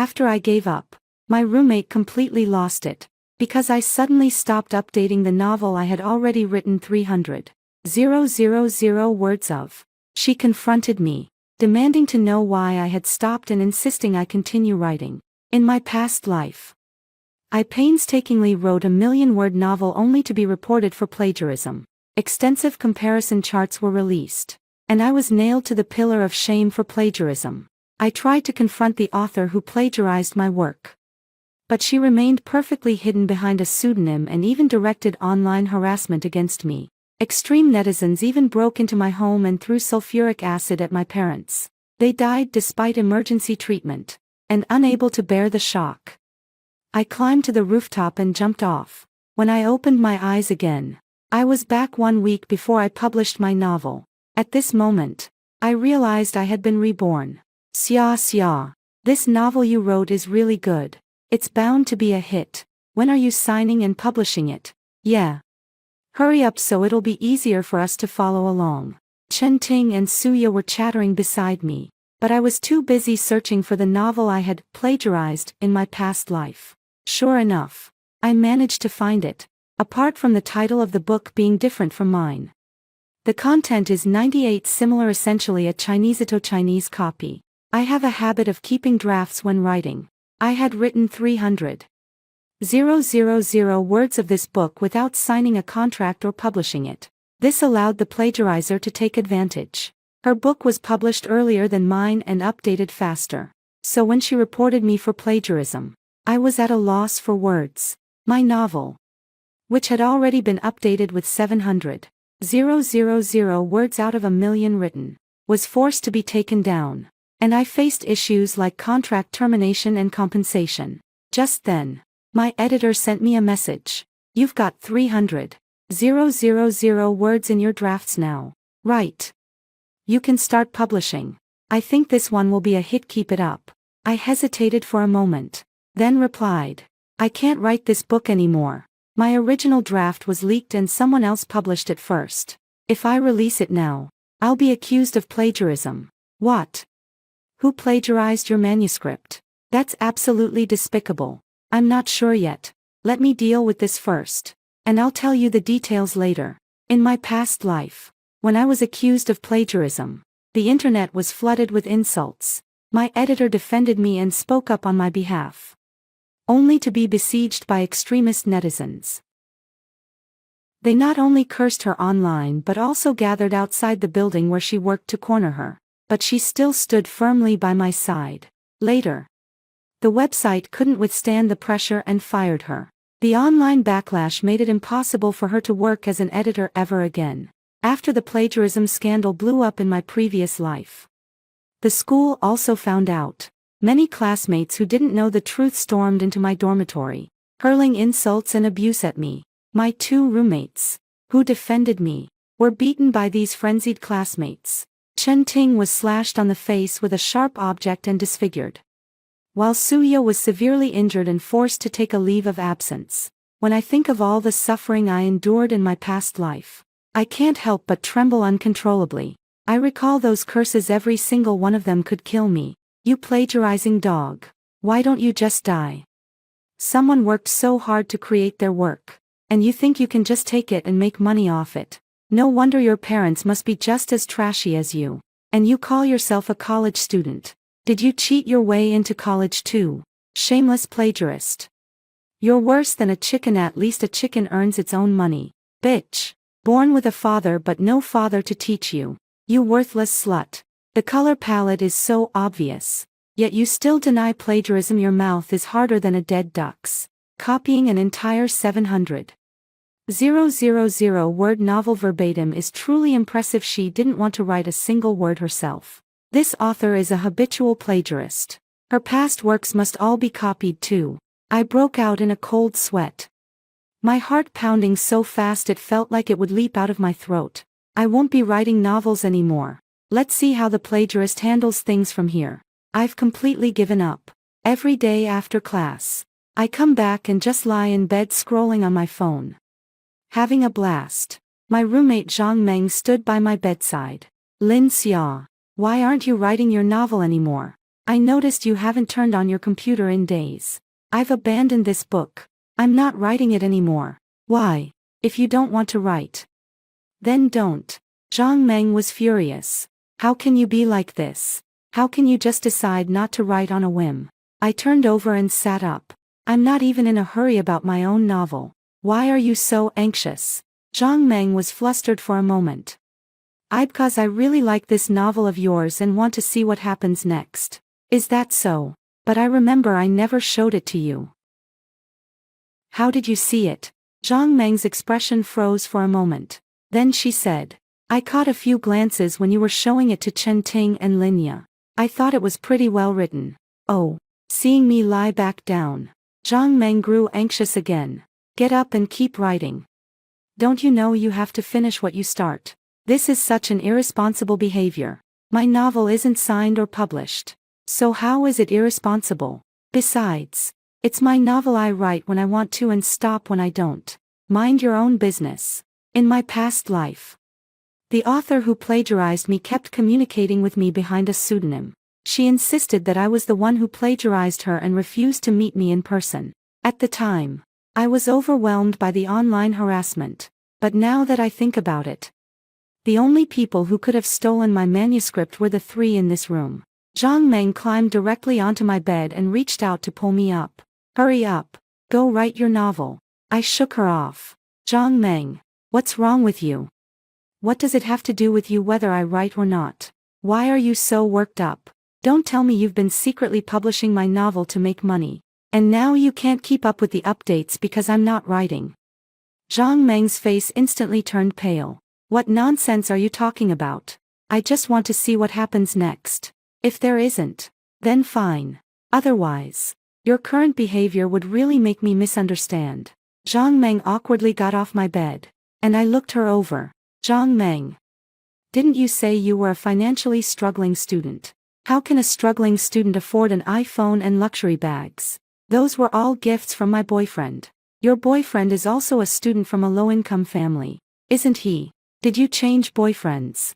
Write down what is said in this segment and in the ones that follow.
After I gave up, my roommate completely lost it, because I suddenly stopped updating the novel I had already written 300,000 words of. She confronted me, demanding to know why I had stopped and insisting I continue writing. In my past life, I painstakingly wrote a 1,000,000-word novel only to be reported for plagiarism. Extensive comparison charts were released, and I was nailed to the pillar of shame for plagiarism. I tried to confront the author who plagiarized my work, but she remained perfectly hidden behind a pseudonym and even directed online harassment against me. Extreme netizens even broke into my home and threw sulfuric acid at my parents. They died despite emergency treatment, and unable to bear the shock. I climbed to the rooftop and jumped off. When I opened my eyes again, I was back 1 week before I published my novel. At this moment, I realized I had been reborn. Xia, this novel you wrote is really good. It's bound to be a hit. When are you signing and publishing it? Yeah. Hurry up so it'll be easier for us to follow along. Chen Ting and Suya were chattering beside me, but I was too busy searching for the novel I had plagiarized in my past life. Sure enough, I managed to find it, apart from the title of the book being different from mine. The content is 98 similar, essentially a Chinese copy. I have a habit of keeping drafts when writing. I had written 300,000 words of this book without signing a contract or publishing it. This allowed the plagiarizer to take advantage. Her book was published earlier than mine and updated faster. So when she reported me for plagiarism, I was at a loss for words. My novel, which had already been updated with 700,000 words out of 1,000,000 written, was forced to be taken down. And I faced issues like contract termination and compensation. Just then, my editor sent me a message. You've got 300,000 words in your drafts now. Right. You can start publishing. I think this one will be a hit, keep it up. I hesitated for a moment, then replied, I can't write this book anymore. My original draft was leaked and someone else published it first. If I release it now, I'll be accused of plagiarism. What? Who plagiarized your manuscript? That's absolutely despicable. I'm not sure yet. Let me deal with this first, and I'll tell you the details later. In my past life, when I was accused of plagiarism, the internet was flooded with insults. My editor defended me and spoke up on my behalf, only to be besieged by extremist netizens. They not only cursed her online but also gathered outside the building where she worked to corner her. But she still stood firmly by my side. Later, the website couldn't withstand the pressure and fired her. The online backlash made it impossible for her to work as an editor ever again. After the plagiarism scandal blew up in my previous life, the school also found out. Many classmates who didn't know the truth stormed into my dormitory, hurling insults and abuse at me. My 2 roommates, who defended me, were beaten by these frenzied classmates. Chen Ting was slashed on the face with a sharp object and disfigured, while Suya was severely injured and forced to take a leave of absence. When I think of all the suffering I endured in my past life, I can't help but tremble uncontrollably. I recall those curses, every single one of them could kill me. You plagiarizing dog. Why don't you just die? Someone worked so hard to create their work, and you think you can just take it and make money off it. No wonder your parents must be just as trashy as you. And you call yourself a college student. Did you cheat your way into college too? Shameless plagiarist. You're worse than a chicken. At least a chicken earns its own money. Bitch. Born with a father but no father to teach you. You worthless slut. The color palette is so obvious. Yet you still deny plagiarism. Your mouth is harder than a dead duck's. Copying an entire 700,000 word novel verbatim is truly impressive. She didn't want to write a single word herself. This author is a habitual plagiarist. Her past works must all be copied too. I broke out in a cold sweat, my heart pounding so fast it felt like it would leap out of my throat. I won't be writing novels anymore. Let's see how the plagiarist handles things from here. I've completely given up. Every day after class, I come back and just lie in bed scrolling on my phone, having a blast. My roommate Zhang Meng stood by my bedside. Lin Xia, why aren't you writing your novel anymore? I noticed you haven't turned on your computer in days. I've abandoned this book. I'm not writing it anymore. Why? If you don't want to write, then don't. Zhang Meng was furious. How can you be like this? How can you just decide not to write on a whim? I turned over and sat up. I'm not even in a hurry about my own novel. Why are you so anxious? Zhang Meng was flustered for a moment. Because I really like this novel of yours and want to see what happens next. Is that so? But I remember I never showed it to you. How did you see it? Zhang Meng's expression froze for a moment. Then she said, I caught a few glances when you were showing it to Chen Ting and Linya. I thought it was pretty well written. Oh. Seeing me lie back down, Zhang Meng grew anxious again. Get up and keep writing. Don't you know you have to finish what you start? This is such an irresponsible behavior. My novel isn't signed or published. So how is it irresponsible? Besides, it's my novel. I write when I want to and stop when I don't. Mind your own business. In my past life, the author who plagiarized me kept communicating with me behind a pseudonym. She insisted that I was the one who plagiarized her and refused to meet me in person. At the time, I was overwhelmed by the online harassment. But now that I think about it, the only people who could have stolen my manuscript were the three in this room. Zhang Meng climbed directly onto my bed and reached out to pull me up. Hurry up. Go write your novel. I shook her off. Zhang Meng, what's wrong with you? What does it have to do with you whether I write or not? Why are you so worked up? Don't tell me you've been secretly publishing my novel to make money. And now you can't keep up with the updates because I'm not writing. Zhang Meng's face instantly turned pale. What nonsense are you talking about? I just want to see what happens next. If there isn't, then fine. Otherwise, your current behavior would really make me misunderstand. Zhang Meng awkwardly got off my bed, and I looked her over. Zhang Meng, didn't you say you were a financially struggling student? How can a struggling student afford an iPhone and luxury bags? Those were all gifts from my boyfriend. Your boyfriend is also a student from a low-income family, isn't he? Did you change boyfriends?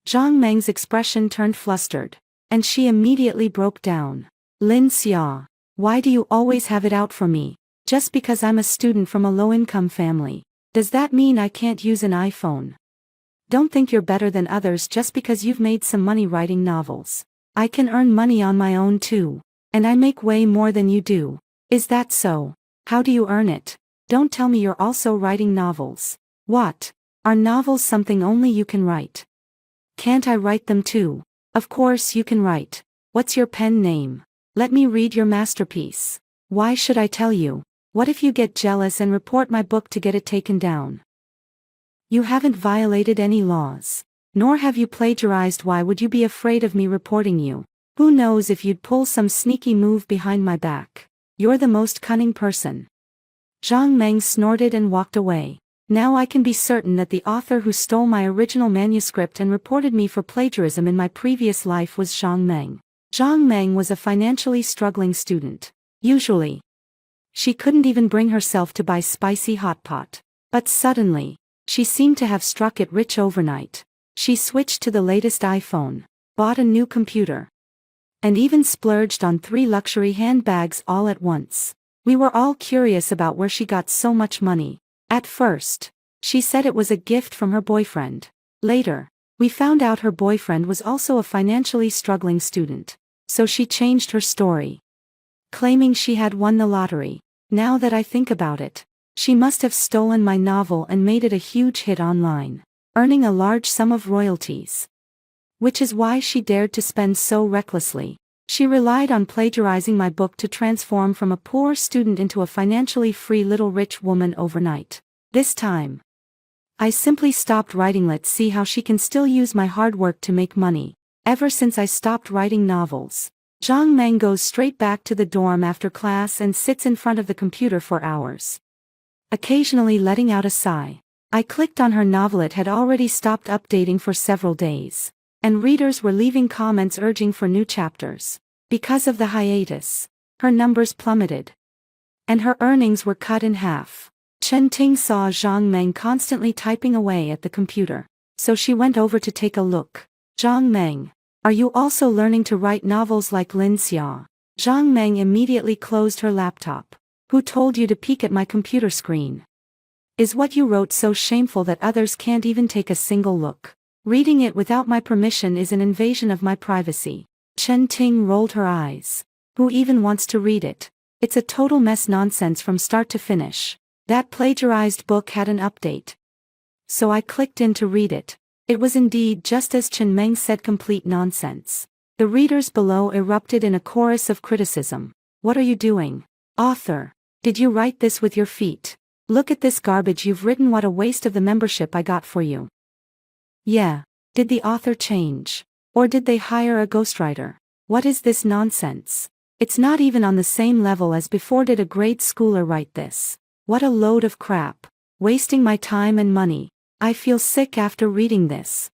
Zhang Meng's expression turned flustered, and she immediately broke down. Lin Xia, why do you always have it out for me? Just because I'm a student from a low-income family, does that mean I can't use an iPhone? Don't think you're better than others just because you've made some money writing novels. I can earn money on my own too. And I make way more than you do. Is that so? How do you earn it? Don't tell me you're also writing novels. What? Are novels something only you can write? Can't I write them too? Of course you can write. What's your pen name? Let me read your masterpiece. Why should I tell you? What if you get jealous and report my book to get it taken down? You haven't violated any laws. Nor have you plagiarized. Why would you be afraid of me reporting you? Who knows if you'd pull some sneaky move behind my back. You're the most cunning person. Zhang Meng snorted and walked away. Now I can be certain that the author who stole my original manuscript and reported me for plagiarism in my previous life was Zhang Meng. Zhang Meng was a financially struggling student. Usually, she couldn't even bring herself to buy spicy hot pot. But suddenly, she seemed to have struck it rich overnight. She switched to the latest iPhone, bought a new computer, and even splurged on 3 luxury handbags all at once. We were all curious about where she got so much money. At first, she said it was a gift from her boyfriend. Later, we found out her boyfriend was also a financially struggling student. So she changed her story, claiming she had won the lottery. Now that I think about it, she must have stolen my novel and made it a huge hit online, earning a large sum of royalties. Which is why she dared to spend so recklessly. She relied on plagiarizing my book to transform from a poor student into a financially free little rich woman overnight. This time, I simply stopped writing. Let's see how she can still use my hard work to make money. Ever since I stopped writing novels, Zhang Meng goes straight back to the dorm after class and sits in front of the computer for hours, occasionally letting out a sigh. I clicked on her novel. It had already stopped updating for several days, and readers were leaving comments urging for new chapters. Because of the hiatus, her numbers plummeted, and her earnings were cut in half. Chen Ting saw Zhang Meng constantly typing away at the computer, so she went over to take a look. Zhang Meng, Are you also learning to write novels like Lin Xia? Zhang Meng immediately closed her laptop. Who told you to peek at my computer screen? Is what you wrote so shameful that others can't even take a single look? Reading it without my permission is an invasion of my privacy. Chen Ting rolled her eyes. Who even wants to read it? It's a total mess, nonsense from start to finish. That plagiarized book had an update. So I clicked in to read it. It was indeed just as Chen Meng said, complete nonsense. The readers below erupted in a chorus of criticism. What are you doing? Author, did you write this with your feet? Look at this garbage you've written, what a waste of the membership I got for you. Yeah. Did the author change? Or did they hire a ghostwriter? What is this nonsense? It's not even on the same level as before. Did a grade schooler write this? What a load of crap. Wasting my time and money. I feel sick after reading this.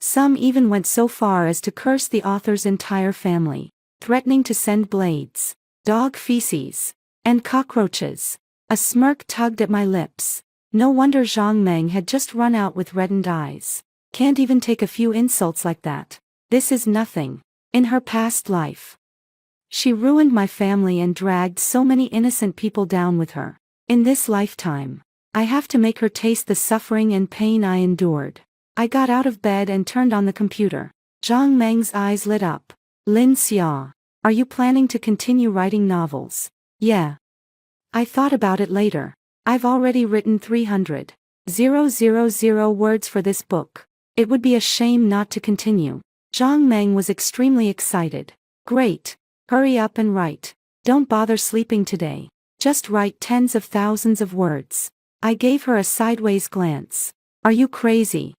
Some even went so far as to curse the author's entire family, threatening to send blades, dog feces, and cockroaches. A smirk tugged at my lips. No wonder Zhang Meng had just run out with reddened eyes. Can't even take a few insults like that. This is nothing. In her past life, she ruined my family and dragged so many innocent people down with her. In this lifetime, I have to make her taste the suffering and pain I endured. I got out of bed and turned on the computer. Zhang Meng's eyes lit up. Lin Xia, are you planning to continue writing novels? Yeah. I thought about it later. I've already written 300,000 words for this book. It would be a shame not to continue. Zhang Meng was extremely excited. Great. Hurry up and write. Don't bother sleeping today. Just write tens of thousands of words. I gave her a sideways glance. Are you crazy?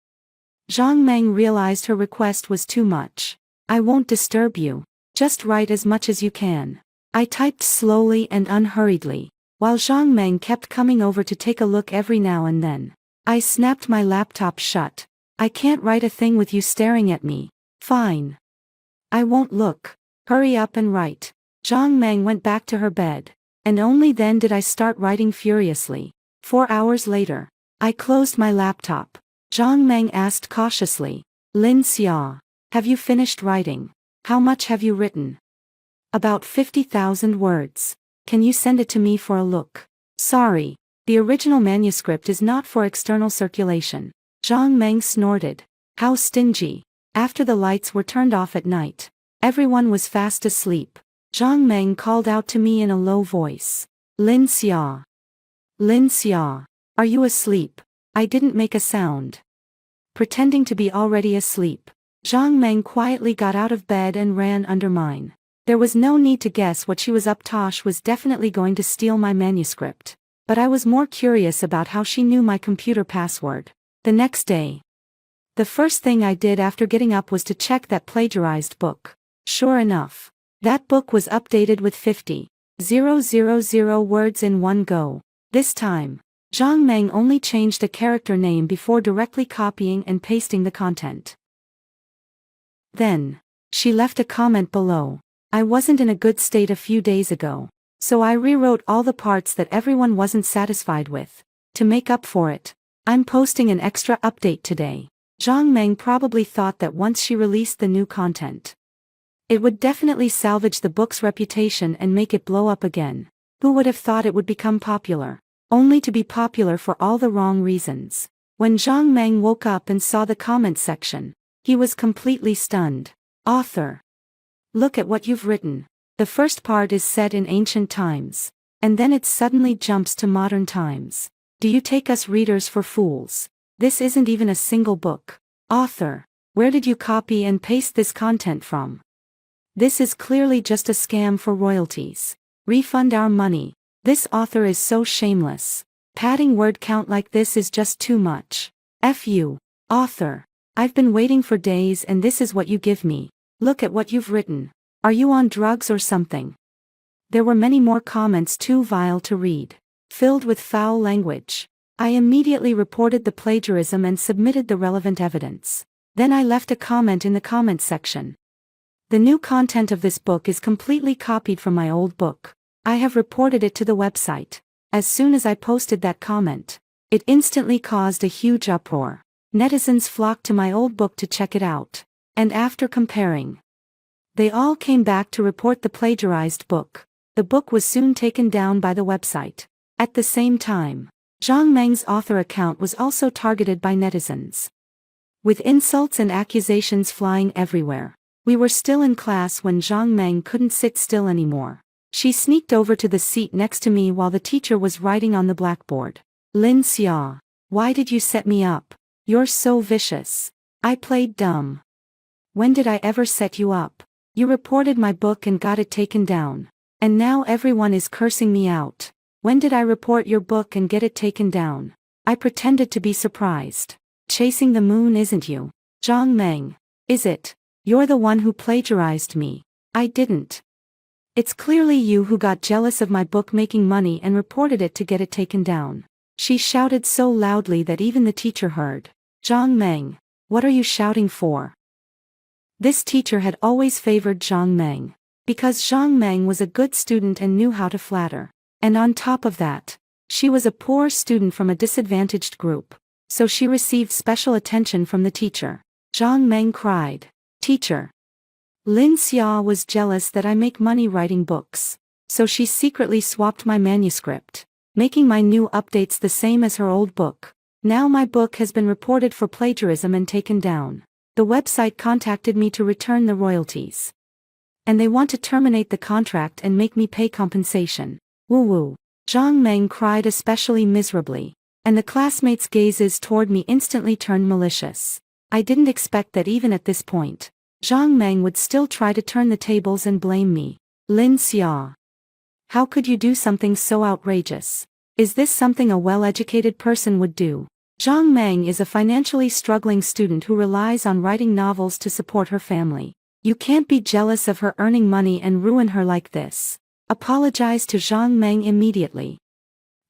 Zhang Meng realized her request was too much. I won't disturb you. Just write as much as you can. I typed slowly and unhurriedly, while Zhang Meng kept coming over to take a look every now and then. I snapped my laptop shut. I can't write a thing with you staring at me. Fine. I won't look. Hurry up and write. Zhang Meng went back to her bed, and only then did I start writing furiously. 4 hours later, I closed my laptop. Zhang Meng asked cautiously, Lin Xia, have you finished writing? How much have you written? About 50,000 words. Can you send it to me for a look? Sorry, the original manuscript is not for external circulation. Zhang Meng snorted. How stingy. After the lights were turned off at night, everyone was fast asleep. Zhang Meng called out to me in a low voice. Lin Xia. Lin Xia. Are you asleep? I didn't make a sound. Pretending to be already asleep, Zhang Meng quietly got out of bed and ran under mine. There was no need to guess what she was up to. Tosh was definitely going to steal my manuscript. But I was more curious about how she knew my computer password. The next day, the first thing I did after getting up was to check that plagiarized book. Sure enough, that book was updated with 50,000 words in one go. This time, Zhang Meng only changed a character name before directly copying and pasting the content. Then, she left a comment below. I wasn't in a good state a few days ago, so I rewrote all the parts that everyone wasn't satisfied with. To make up for it, I'm posting an extra update today. Zhang Meng probably thought that once she released the new content, it would definitely salvage the book's reputation and make it blow up again. Who would have thought it would become popular? Only to be popular for all the wrong reasons. When Zhang Meng woke up and saw the comment section, he was completely stunned. Author, look at what you've written. The first part is set in ancient times, and then it suddenly jumps to modern times. Do you take us readers for fools? This isn't even a single book. Author, where did you copy and paste this content from? This is clearly just a scam for royalties. Refund our money. This author is so shameless. Padding word count like this is just too much. F you, author. I've been waiting for days and this is what you give me. Look at what you've written. Are you on drugs or something? There were many more comments too vile to read, filled with foul language. I immediately reported the plagiarism and submitted the relevant evidence. Then I left a comment in the comment section. The new content of this book is completely copied from my old book. I have reported it to the website. As soon as I posted that comment, it instantly caused a huge uproar. Netizens flocked to my old book to check it out. And after comparing, they all came back to report the plagiarized book. The book was soon taken down by the website. At the same time, Zhang Meng's author account was also targeted by netizens, with insults and accusations flying everywhere. We were still in class when Zhang Meng couldn't sit still anymore. She sneaked over to the seat next to me while the teacher was writing on the blackboard. "Lin Xia, why did you set me up? You're so vicious." I played dumb. "When did I ever set you up? You reported my book and got it taken down. And now everyone is cursing me out. When did I report your book and get it taken down?" I pretended to be surprised. "Chasing the moon isn't you, Zhang Meng, is it? You're the one who plagiarized me." "I didn't. It's clearly you who got jealous of my book making money and reported it to get it taken down." She shouted so loudly that even the teacher heard. "Zhang Meng, what are you shouting for?" This teacher had always favored Zhang Meng, because Zhang Meng was a good student and knew how to flatter. And on top of that, she was a poor student from a disadvantaged group, so she received special attention from the teacher. Zhang Meng cried, "Teacher, Lin Xia was jealous that I make money writing books, so she secretly swapped my manuscript, making my new updates the same as her old book. Now my book has been reported for plagiarism and taken down. The website contacted me to return the royalties. And they want to terminate the contract and make me pay compensation. Woo woo." Zhang Meng cried especially miserably, and the classmates' gazes toward me instantly turned malicious. I didn't expect that even at this point, Zhang Meng would still try to turn the tables and blame me. "Lin Xia, how could you do something so outrageous? Is this something a well-educated person would do?" Zhang Meng is a financially struggling student who relies on writing novels to support her family. You can't be jealous of her earning money and ruin her like this. Apologize to Zhang Meng immediately.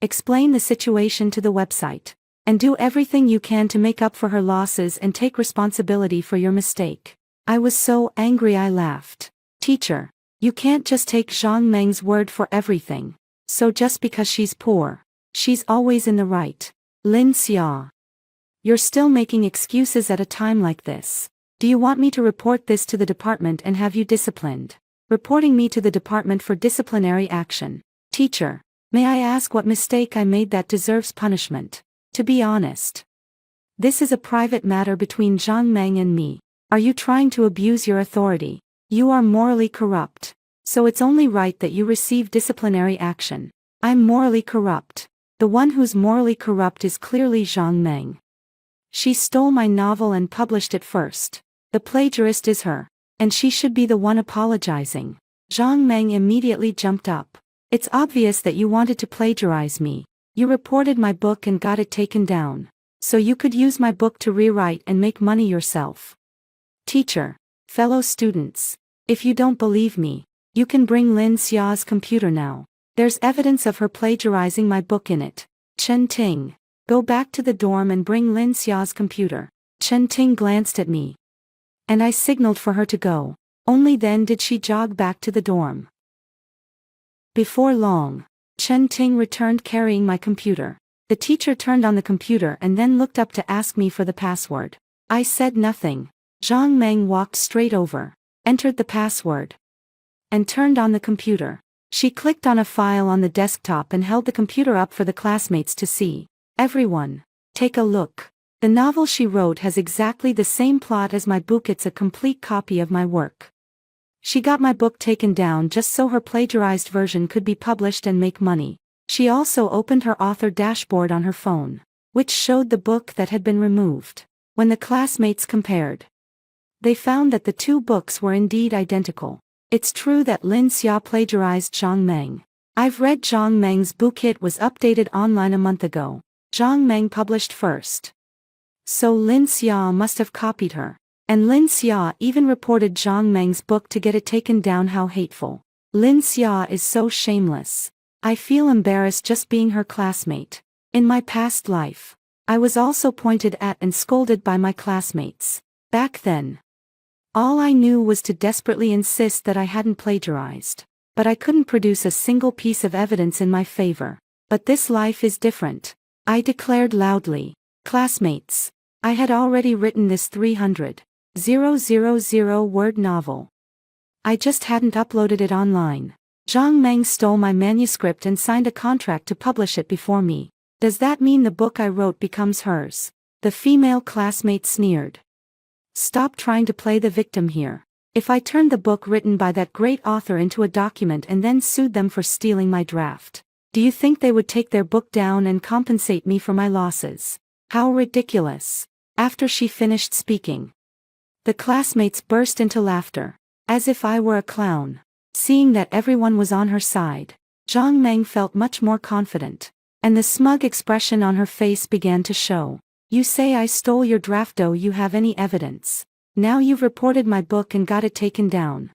Explain the situation to the website, and do everything you can to make up for her losses and take responsibility for your mistake. I was so angry I laughed. "Teacher, you can't just take Zhang Meng's word for everything. So just because she's poor, she's always in the right. Lin Xia, you're still making excuses at a time like this. Do you want me to report this to the department and have you disciplined?" Reporting me to the department for disciplinary action. "Teacher, may I ask what mistake I made that deserves punishment?" To be honest, this is a private matter between Zhang Meng and me. Are you trying to abuse your authority? You are morally corrupt. So it's only right that you receive disciplinary action. I'm morally corrupt. The one who's morally corrupt is clearly Zhang Meng. She stole my novel and published it first. The plagiarist is her, and she should be the one apologizing. Zhang Meng immediately jumped up. "It's obvious that you wanted to plagiarize me. You reported my book and got it taken down, so you could use my book to rewrite and make money yourself." Teacher, fellow students, if you don't believe me, you can bring Lin Xia's computer now. There's evidence of her plagiarizing my book in it. Chen Ting, go back to the dorm and bring Lin Xia's computer. Chen Ting glanced at me, and I signaled for her to go. Only then did she jog back to the dorm. Before long, Chen Ting returned carrying my computer. The teacher turned on the computer and then looked up to ask me for the password. I said nothing. Zhang Meng walked straight over, entered the password, and turned on the computer. She clicked on a file on the desktop and held the computer up for the classmates to see. "Everyone, take a look. The novel she wrote has exactly the same plot as my book. It's a complete copy of my work. She got my book taken down just so her plagiarized version could be published and make money." She also opened her author dashboard on her phone, which showed the book that had been removed. When the classmates compared, they found that the two books were indeed identical. It's true that Lin Xia plagiarized Zhang Meng. I've read Zhang Meng's book. It was updated online a month ago. Zhang Meng published first. So Lin Xia must have copied her. And Lin Xia even reported Zhang Meng's book to get it taken down. How hateful. Lin Xia is so shameless. I feel embarrassed just being her classmate. In my past life, I was also pointed at and scolded by my classmates. Back then, all I knew was to desperately insist that I hadn't plagiarized. But I couldn't produce a single piece of evidence in my favor. But this life is different, I declared loudly. Classmates, I had already written this 300 000-word novel. I just hadn't uploaded it online. Zhang Meng stole my manuscript and signed a contract to publish it before me. Does that mean the book I wrote becomes hers? The female classmate sneered. Stop trying to play the victim here. If I turned the book written by that great author into a document and then sued them for stealing my draft, do you think they would take their book down and compensate me for my losses? How ridiculous. After she finished speaking, the classmates burst into laughter, as if I were a clown. Seeing that everyone was on her side, Zhang Meng felt much more confident, and the smug expression on her face began to show. You say I stole your draft? Do you have any evidence? Now you've reported my book and got it taken down.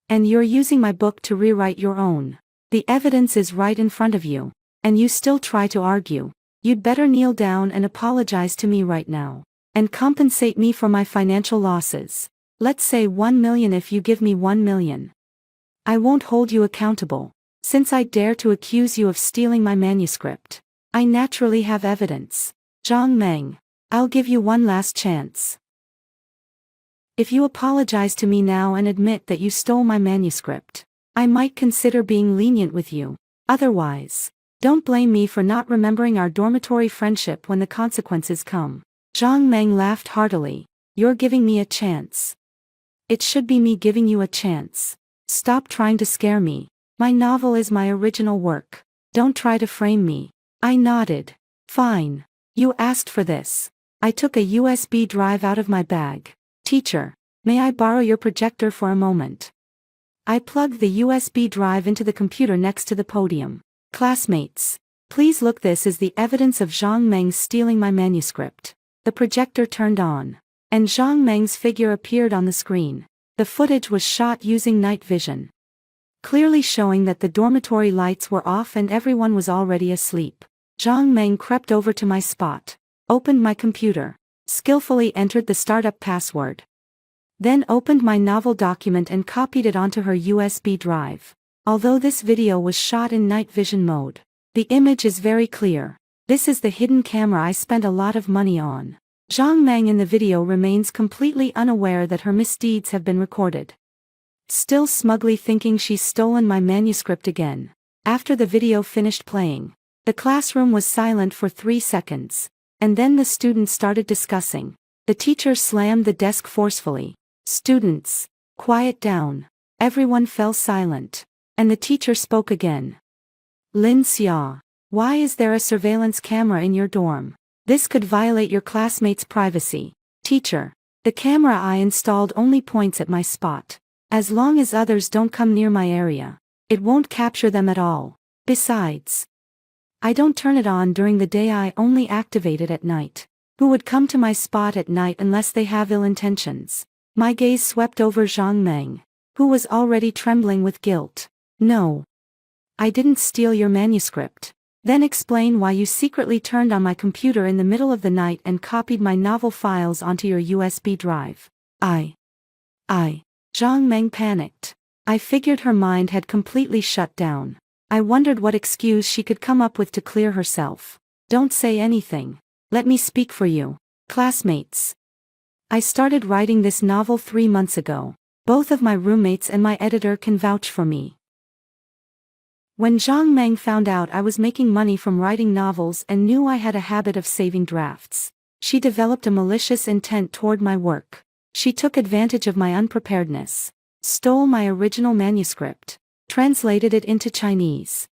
And you're using my book to rewrite your own. The evidence is right in front of you, and you still try to argue. You'd better kneel down and apologize to me right now, and compensate me for my financial losses. Let's say 1 million if you give me 1 million. I won't hold you accountable, since I dare to accuse you of stealing my manuscript. I naturally have evidence. Zhang Meng, I'll give you one last chance. If you apologize to me now and admit that you stole my manuscript, I might consider being lenient with you. Otherwise, don't blame me for not remembering our dormitory friendship when the consequences come. Zhang Meng laughed heartily. You're giving me a chance. It should be me giving you a chance. Stop trying to scare me. My novel is my original work. Don't try to frame me. I nodded. Fine. You asked for this. I took a USB drive out of my bag. Teacher, may I borrow your projector for a moment? I plugged the USB drive into the computer next to the podium. Classmates, please look, this is the evidence of Zhang Meng stealing my manuscript. The projector turned on, and Zhang Meng's figure appeared on the screen. The footage was shot using night vision, clearly showing that the dormitory lights were off and everyone was already asleep. Zhang Meng crept over to my spot, opened my computer, skillfully entered the startup password, then opened my novel document and copied it onto her USB drive. Although this video was shot in night vision mode, the image is very clear. This is the hidden camera I spent a lot of money on. Zhang Meng in the video remains completely unaware that her misdeeds have been recorded, still smugly thinking she's stolen my manuscript again. After the video finished playing, the classroom was silent for 3 seconds, and then the students started discussing. The teacher slammed the desk forcefully. Students, quiet down. Everyone fell silent, and the teacher spoke again. Lin Xia, why is there a surveillance camera in your dorm? This could violate your classmates' privacy. Teacher, the camera I installed only points at my spot. As long as others don't come near my area, it won't capture them at all. Besides, I don't turn it on during the day, I only activate it at night. Who would come to my spot at night unless they have ill intentions? My gaze swept over Zhang Meng, who was already trembling with guilt. No. I didn't steal your manuscript. Then explain why you secretly turned on my computer in the middle of the night and copied my novel files onto your USB drive. Zhang Meng panicked. I figured her mind had completely shut down. I wondered what excuse she could come up with to clear herself. Don't say anything. Let me speak for you. Classmates, I started writing this novel 3 months ago. Both of my roommates and my editor can vouch for me. When Zhang Meng found out I was making money from writing novels and knew I had a habit of saving drafts, she developed a malicious intent toward my work. She took advantage of my unpreparedness, stole my original manuscript, translated it into Chinese,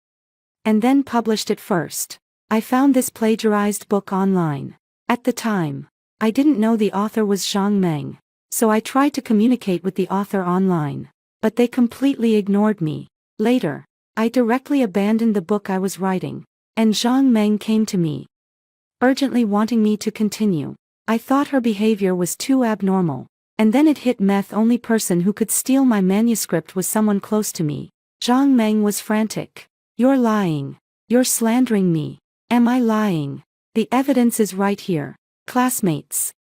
and then published it first. I found this plagiarized book online. At the time, I didn't know the author was Zhang Meng, so I tried to communicate with the author online, but they completely ignored me. Later, I directly abandoned the book I was writing, and Zhang Meng came to me, urgently wanting me to continue. I thought her behavior was too abnormal, and then it hit me, the only person who could steal my manuscript was someone close to me. Zhang Meng was frantic. You're lying. You're slandering me. Am I lying? The evidence is right here. Classmates,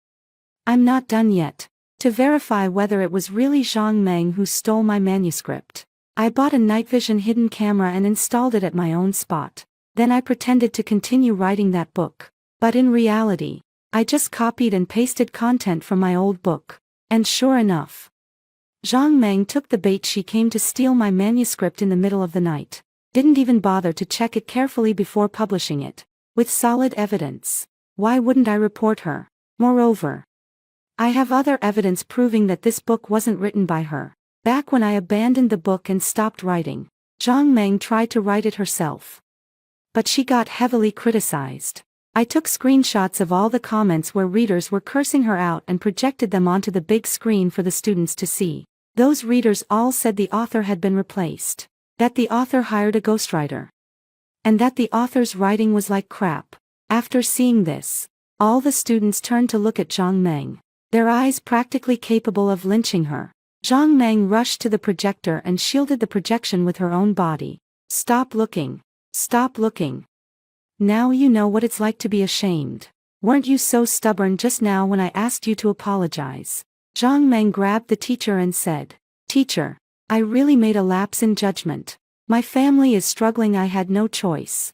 I'm not done yet. To verify whether it was really Zhang Meng who stole my manuscript, I bought a night vision hidden camera and installed it at my own spot. Then I pretended to continue writing that book. But in reality, I just copied and pasted content from my old book. And sure enough, Zhang Meng took the bait. She came to steal my manuscript in the middle of the night. Didn't even bother to check it carefully before publishing it. With solid evidence. Why wouldn't I report her? Moreover, I have other evidence proving that this book wasn't written by her. Back when I abandoned the book and stopped writing, Zhang Meng tried to write it herself. But she got heavily criticized. I took screenshots of all the comments where readers were cursing her out and projected them onto the big screen for the students to see. Those readers all said the author had been replaced. That the author hired a ghostwriter. And that the author's writing was like crap. After seeing this, all the students turned to look at Zhang Meng, their eyes practically capable of lynching her. Zhang Meng rushed to the projector and shielded the projection with her own body. Stop looking. Stop looking. Now you know what it's like to be ashamed. Weren't you so stubborn just now when I asked you to apologize? Zhang Meng grabbed the teacher and said, "Teacher, I really made a lapse in judgment. My family is struggling. I had no choice.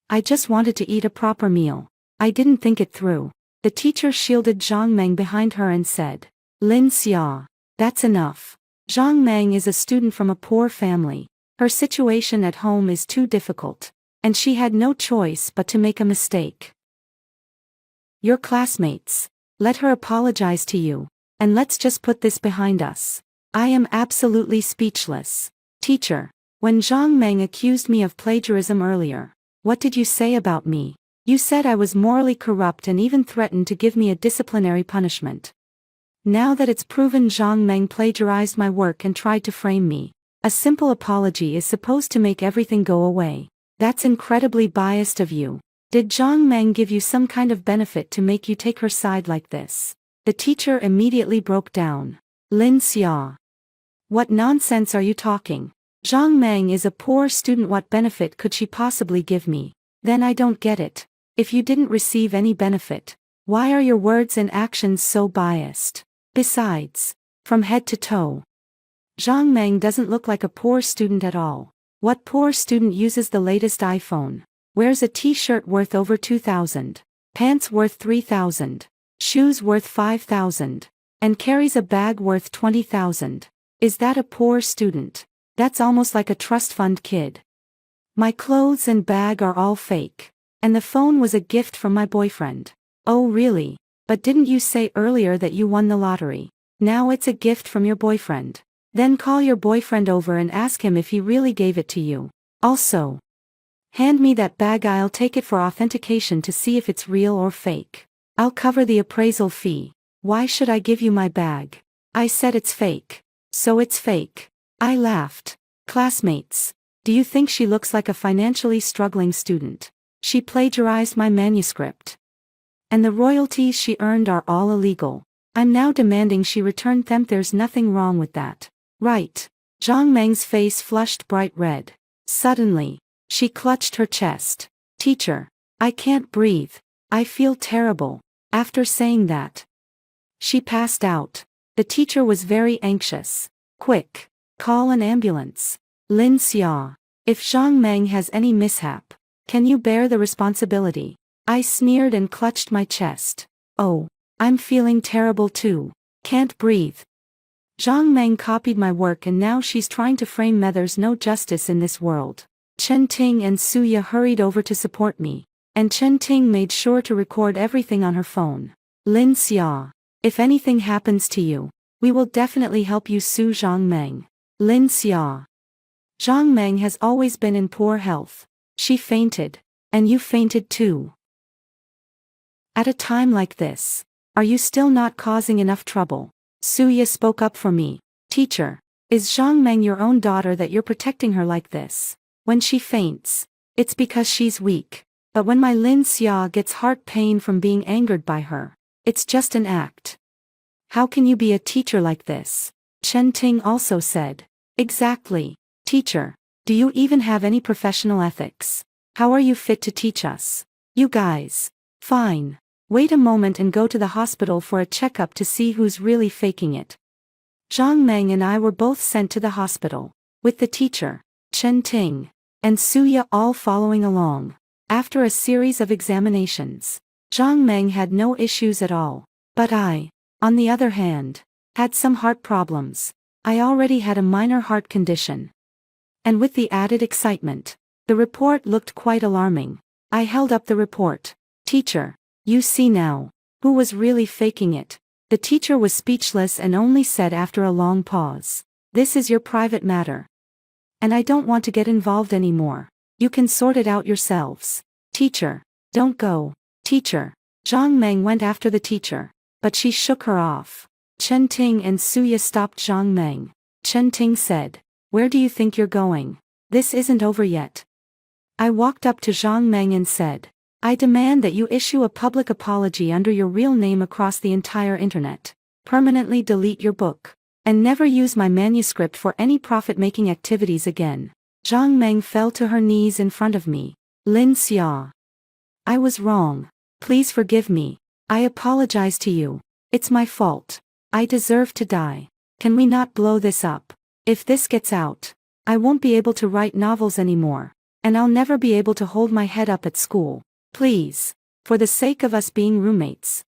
I just wanted to eat a proper meal. I didn't think it through." The teacher shielded Zhang Meng behind her and said, "Lin Xia, that's enough. Zhang Meng is a student from a poor family. Her situation at home is too difficult. And she had no choice but to make a mistake. Your classmates, let her apologize to you, and let's just put this behind us." I am absolutely speechless. Teacher, when Zhang Meng accused me of plagiarism earlier, what did you say about me? You said I was morally corrupt and even threatened to give me a disciplinary punishment. Now that it's proven Zhang Meng plagiarized my work and tried to frame me, a simple apology is supposed to make everything go away. That's incredibly biased of you. Did Zhang Meng give you some kind of benefit to make you take her side like this? The teacher immediately broke down. Lin Xia. What nonsense are you talking? Zhang Meng is a poor student. What benefit could she possibly give me? Then I don't get it. If you didn't receive any benefit, why are your words and actions so biased? Besides, from head to toe, Zhang Meng doesn't look like a poor student at all. What poor student uses the latest iPhone, wears a t-shirt worth over 2,000, pants worth 3,000, shoes worth 5,000, and carries a bag worth 20,000? Is that a poor student? That's almost like a trust fund kid. My clothes and bag are all fake. And the phone was a gift from my boyfriend. Oh really? But didn't you say earlier that you won the lottery? Now it's a gift from your boyfriend. Then call your boyfriend over and ask him if he really gave it to you. Also, hand me that bag. I'll take it for authentication to see if it's real or fake. I'll cover the appraisal fee. Why should I give you my bag? I said it's fake. So it's fake. I laughed. Classmates, do you think she looks like a financially struggling student? She plagiarized my manuscript. And the royalties she earned are all illegal. I'm now demanding she return them. There's nothing wrong with that. Right. Zhang Meng's face flushed bright red. Suddenly, she clutched her chest. Teacher, I can't breathe. I feel terrible. After saying that, she passed out. The teacher was very anxious. Quick, call an ambulance. Lin Xia, if Zhang Meng has any mishap, can you bear the responsibility? I sneered and clutched my chest. Oh, I'm feeling terrible too. Can't breathe. Zhang Meng copied my work and now she's trying to frame me. There's no justice in this world. Chen Ting and Suya hurried over to support me, and Chen Ting made sure to record everything on her phone. Lin Xia, if anything happens to you, we will definitely help you. Sue Zhang Meng. Lin Xia. Zhang Meng has always been in poor health. She fainted. And you fainted too. At a time like this, are you still not causing enough trouble? Suya spoke up for me. Teacher, is Zhang Meng your own daughter that you're protecting her like this? When she faints, it's because she's weak. But when my Lin Xia gets heart pain from being angered by her, it's just an act. How can you be a teacher like this? Chen Ting also said. Exactly. Teacher, do you even have any professional ethics? How are you fit to teach us? You guys. Fine. Wait a moment and go to the hospital for a checkup to see who's really faking it. Zhang Meng and I were both sent to the hospital, with the teacher, Chen Ting, and Suya all following along. After a series of examinations, Zhang Meng had no issues at all. But I, on the other hand, Had some heart problems. I already had a minor heart condition. And with the added excitement, the report looked quite alarming. I held up the report. Teacher, you see now. Who was really faking it? The teacher was speechless and only said after a long pause. This is your private matter. And I don't want to get involved anymore. You can sort it out yourselves. Teacher, don't go. Teacher. Zhang Meng went after the teacher, but she shook her off. Chen Ting and Suya stopped Zhang Meng. Chen Ting said, "Where do you think you're going? This isn't over yet." I walked up to Zhang Meng and said, "I demand that you issue a public apology under your real name across the entire internet. Permanently delete your book. And never use my manuscript for any profit-making activities again." Zhang Meng fell to her knees in front of me. Lin Xia. I was wrong. Please forgive me. I apologize to you. It's my fault. I deserve to die. Can we not blow this up? If this gets out, I won't be able to write novels anymore. And I'll never be able to hold my head up at school. Please. For the sake of us being roommates.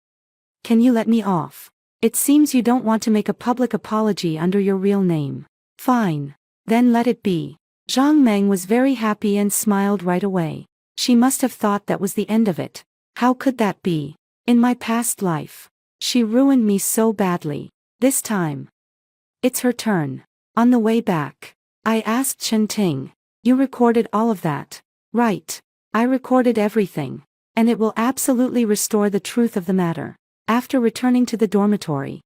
Can you let me off? It seems you don't want to make a public apology under your real name. Fine. Then let it be. Zhang Meng was very happy and smiled right away. She must have thought that was the end of it. How could that be? In my past life, she ruined me so badly. This time, it's her turn. On the way back, I asked Chen Ting, "You recorded all of that, right?" "I recorded everything. And it will absolutely restore the truth of the matter." After returning to the dormitory,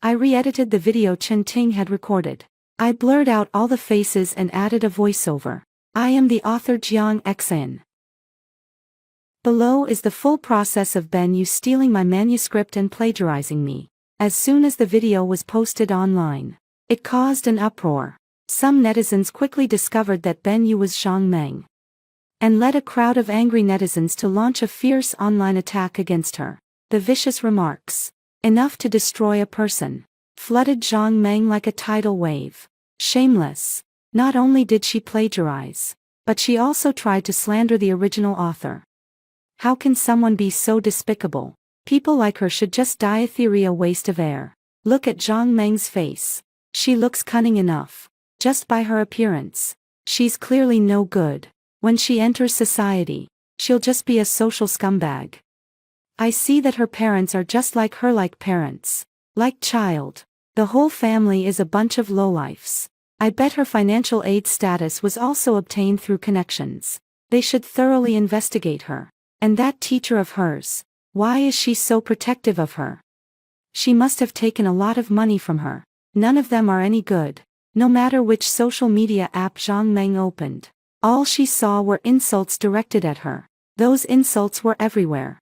I re-edited the video Chen Ting had recorded. I blurred out all the faces and added a voiceover. "I am the author Jiang Xan." Below is the full process of Ben Yu stealing my manuscript and plagiarizing me. As soon as the video was posted online, it caused an uproar. Some netizens quickly discovered that Ben Yu was Zhang Meng, and led a crowd of angry netizens to launch a fierce online attack against her. The vicious remarks, "Enough to destroy a person," flooded Zhang Meng like a tidal wave. Shameless. Not only did she plagiarize, but she also tried to slander the original author. How can someone be so despicable? People like her should just die. A waste of air. Look at Zhang Meng's face. She looks cunning enough. Just by her appearance. She's clearly no good. When she enters society, she'll just be a social scumbag. I see that her parents are just like her, like parents. Like child. The whole family is a bunch of lowlifes. I bet her financial aid status was also obtained through connections. They should thoroughly investigate her. And that teacher of hers, why is she so protective of her? She must have taken a lot of money from her. None of them are any good. No matter which social media app Zhang Meng opened, all she saw were insults directed at her. Those insults were everywhere.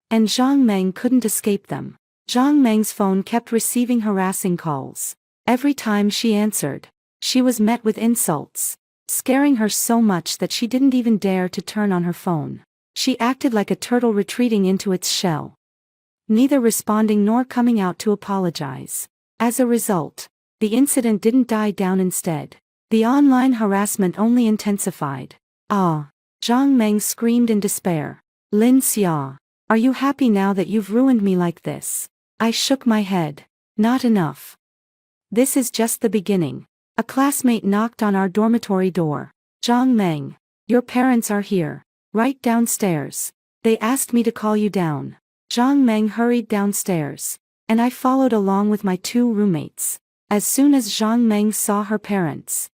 And Zhang Meng couldn't escape them. Zhang Meng's phone kept receiving harassing calls. Every time she answered, she was met with insults, scaring her so much that she didn't even dare to turn on her phone. She acted like a turtle retreating into its shell, neither responding nor coming out to apologize. As a result, the incident didn't die down. Instead, the online harassment only intensified. "Ah!" Zhang Meng screamed in despair. "Lin Xia, are you happy now that you've ruined me like this?" I shook my head. "Not enough. This is just the beginning." A classmate knocked on our dormitory door. "Zhang Meng, your parents are here. Right downstairs. They asked me to call you down." Zhang Meng hurried downstairs, and I followed along with my two roommates. As soon as Zhang Meng saw her parents,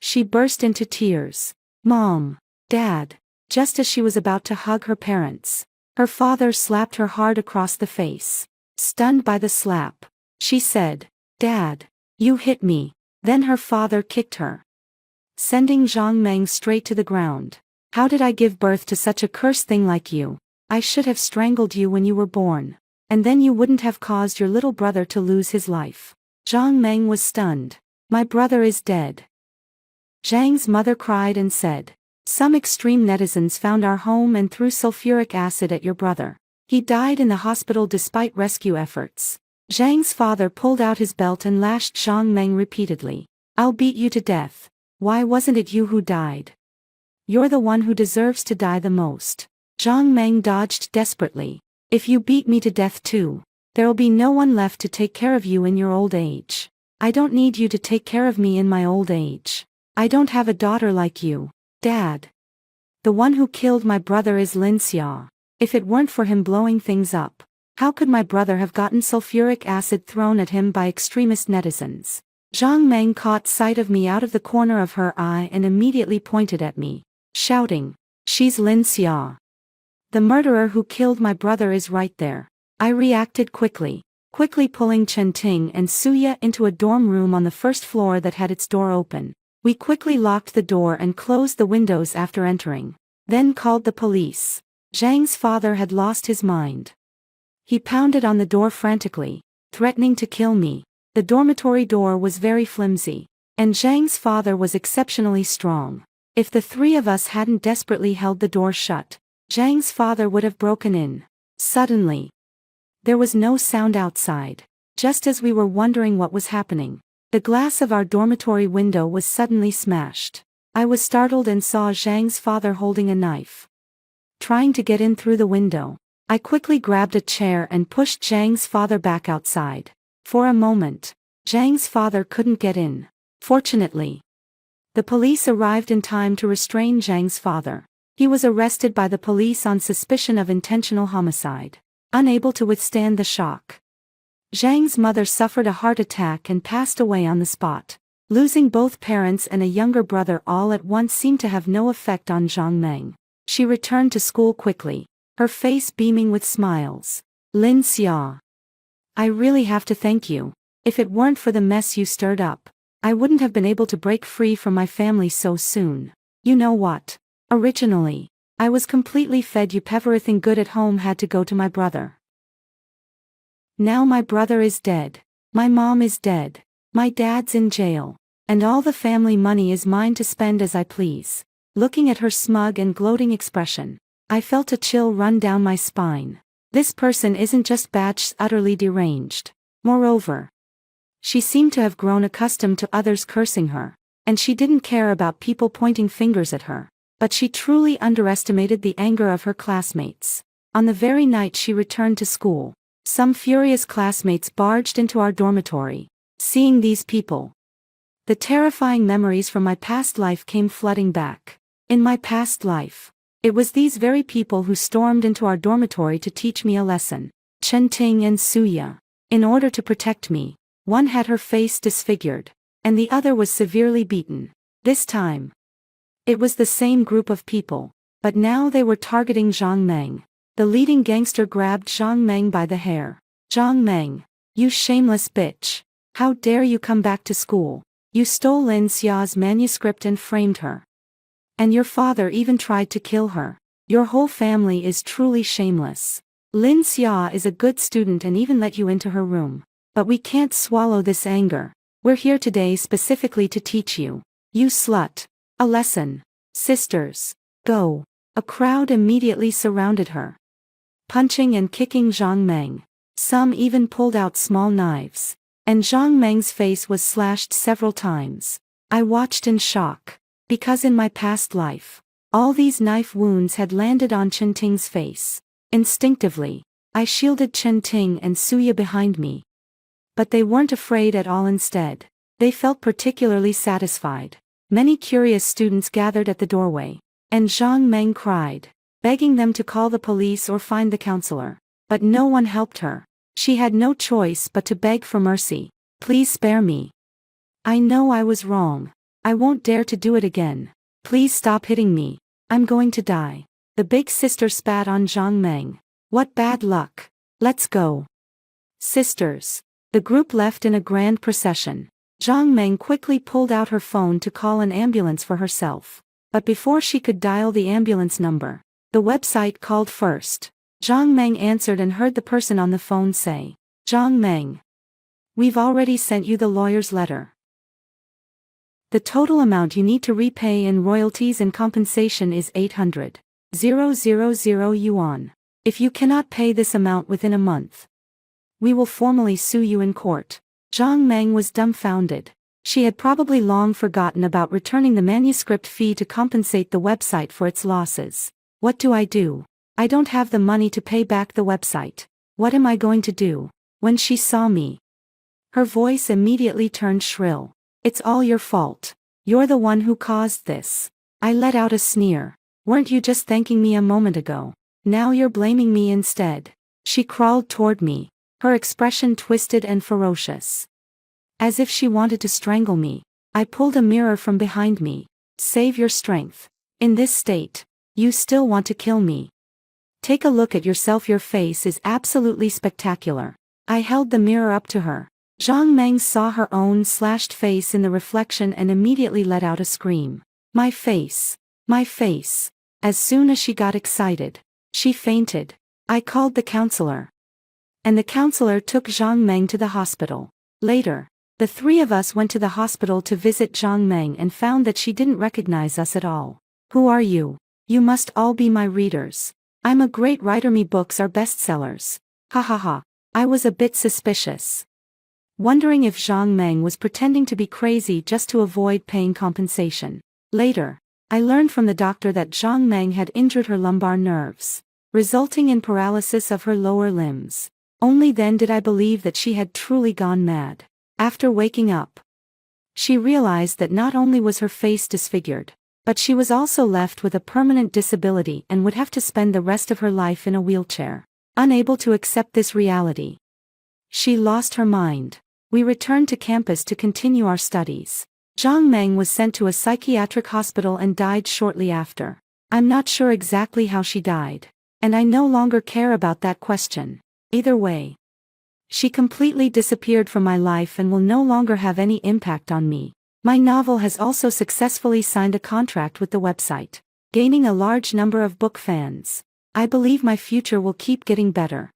she burst into tears. "Mom, Dad." Just as she was about to hug her parents, her father slapped her hard across the face. Stunned by the slap, she said, "Dad, you hit me." Then her father kicked her, sending Zhang Meng straight to the ground. "How did I give birth to such a cursed thing like you? I should have strangled you when you were born. And then you wouldn't have caused your little brother to lose his life." Zhang Meng was stunned. "My brother is dead." Zhang's mother cried and said, "Some extreme netizens found our home and threw sulfuric acid at your brother. He died in the hospital despite rescue efforts." Zhang's father pulled out his belt and lashed Zhang Meng repeatedly. "I'll beat you to death. Why wasn't it you who died? You're the one who deserves to die the most." Zhang Meng dodged desperately. "If you beat me to death too, There'll be no one left to take care of you in your old age. I don't need you to take care of me in my old age. I don't have a daughter like you, Dad. The one who killed my brother is Lin Xia. If it weren't for him blowing things up, how could my brother have gotten sulfuric acid thrown at him by extremist netizens? Zhang Meng caught sight of me out of the corner of her eye and immediately pointed at me, shouting, "She's Lin Xia. The murderer who killed my brother is right there." I reacted quickly pulling Chen Ting and Suya into a dorm room on the first floor that had its door open. We quickly locked the door and closed the windows after entering. Then called the police. Zhang's father had lost his mind. He pounded on the door frantically, threatening to kill me. The dormitory door was very flimsy, and Zhang's father was exceptionally strong. If the three of us hadn't desperately held the door shut, Zhang's father would have broken in. Suddenly, there was no sound outside. Just as we were wondering what was happening, the glass of our dormitory window was suddenly smashed. I was startled and saw Zhang's father holding a knife, trying to get in through the window. I quickly grabbed a chair and pushed Zhang's father back outside. For a moment, Zhang's father couldn't get in. Fortunately, the police arrived in time to restrain Zhang's father. He was arrested by the police on suspicion of intentional homicide. Unable to withstand the shock, Zhang's mother suffered a heart attack and passed away on the spot. Losing both parents and a younger brother all at once seemed to have no effect on Zhang Meng. She returned to school quickly, her face beaming with smiles. "Lin Xia, I really have to thank you. If it weren't for the mess you stirred up, I wouldn't have been able to break free from my family so soon. You know what? Originally, I was completely fed up. Everything good at home had to go to my brother. Now my brother is dead. My mom is dead. My dad's in jail. And all the family money is mine to spend as I please." Looking at her smug and gloating expression, I felt a chill run down my spine. This person isn't just bad, she's utterly deranged. Moreover, she seemed to have grown accustomed to others cursing her, and she didn't care about people pointing fingers at her. But she truly underestimated the anger of her classmates. On the very night she returned to school, some furious classmates barged into our dormitory. Seeing these people, the terrifying memories from my past life came flooding back. In my past life, it was these very people who stormed into our dormitory to teach me a lesson. Chen Ting and Suya. In order to protect me, one had her face disfigured, and the other was severely beaten. This time, it was the same group of people, but now they were targeting Zhang Meng. The leading gangster grabbed Zhang Meng by the hair. "Zhang Meng, you shameless bitch. How dare you come back to school? You stole Lin Xia's manuscript and framed her. And your father even tried to kill her. Your whole family is truly shameless. Lin Xia is a good student and even let you into her room. But we can't swallow this anger. We're here today specifically to teach you, you slut, a lesson. Sisters, go." A crowd immediately surrounded her, punching and kicking Zhang Meng. Some even pulled out small knives, and Zhang Meng's face was slashed several times. I watched in shock, because in my past life, all these knife wounds had landed on Chen Ting's face. Instinctively, I shielded Chen Ting and Suya behind me. But they weren't afraid at all. Instead, they felt particularly satisfied. Many curious students gathered at the doorway, and Zhang Meng cried, begging them to call the police or find the counselor. But no one helped her. She had no choice but to beg for mercy. "Please spare me. I know I was wrong. I won't dare to do it again. Please stop hitting me. I'm going to die." The big sister spat on Zhang Meng. "What bad luck. Let's go." Sisters. The group left in a grand procession. Zhang Meng quickly pulled out her phone to call an ambulance for herself. But before she could dial the ambulance number, the website called first. Zhang Meng answered and heard the person on the phone say, "Zhang Meng, we've already sent you the lawyer's letter. The total amount you need to repay in royalties and compensation is 800,000 yuan. If you cannot pay this amount within a month, we will formally sue you in court." Zhang Meng was dumbfounded. She had probably long forgotten about returning the manuscript fee to compensate the website for its losses. "What do? I don't have the money to pay back the website. What am I going to do?" When she saw me, her voice immediately turned shrill. It's all your fault. You're the one who caused this. I let out a sneer. Weren't you just thanking me a moment ago? Now you're blaming me instead. She crawled toward me, her expression twisted and ferocious, as if she wanted to strangle me. I pulled a mirror from behind me. Save your strength. In this state, you still want to kill me. Take a look at yourself. Your face is absolutely spectacular. I held the mirror up to her. Zhang Meng saw her own slashed face in the reflection and immediately let out a scream. My face. My face. As soon as she got excited, she fainted. I called the counselor, and the counselor took Zhang Meng to the hospital. Later, the three of us went to the hospital to visit Zhang Meng and found that she didn't recognize us at all. Who are you? You must all be my readers. I'm a great writer. My books are bestsellers. Ha ha ha. I was a bit suspicious, wondering if Zhang Meng was pretending to be crazy just to avoid paying compensation. Later, I learned from the doctor that Zhang Meng had injured her lumbar nerves, resulting in paralysis of her lower limbs. Only then did I believe that she had truly gone mad. After waking up, she realized that not only was her face disfigured, but she was also left with a permanent disability and would have to spend the rest of her life in a wheelchair. Unable to accept this reality, she lost her mind. We returned to campus to continue our studies. Zhang Meng was sent to a psychiatric hospital and died shortly after. I'm not sure exactly how she died, and I no longer care about that question. Either way, she completely disappeared from my life and will no longer have any impact on me. My novel has also successfully signed a contract with the website, gaining a large number of book fans. I believe my future will keep getting better.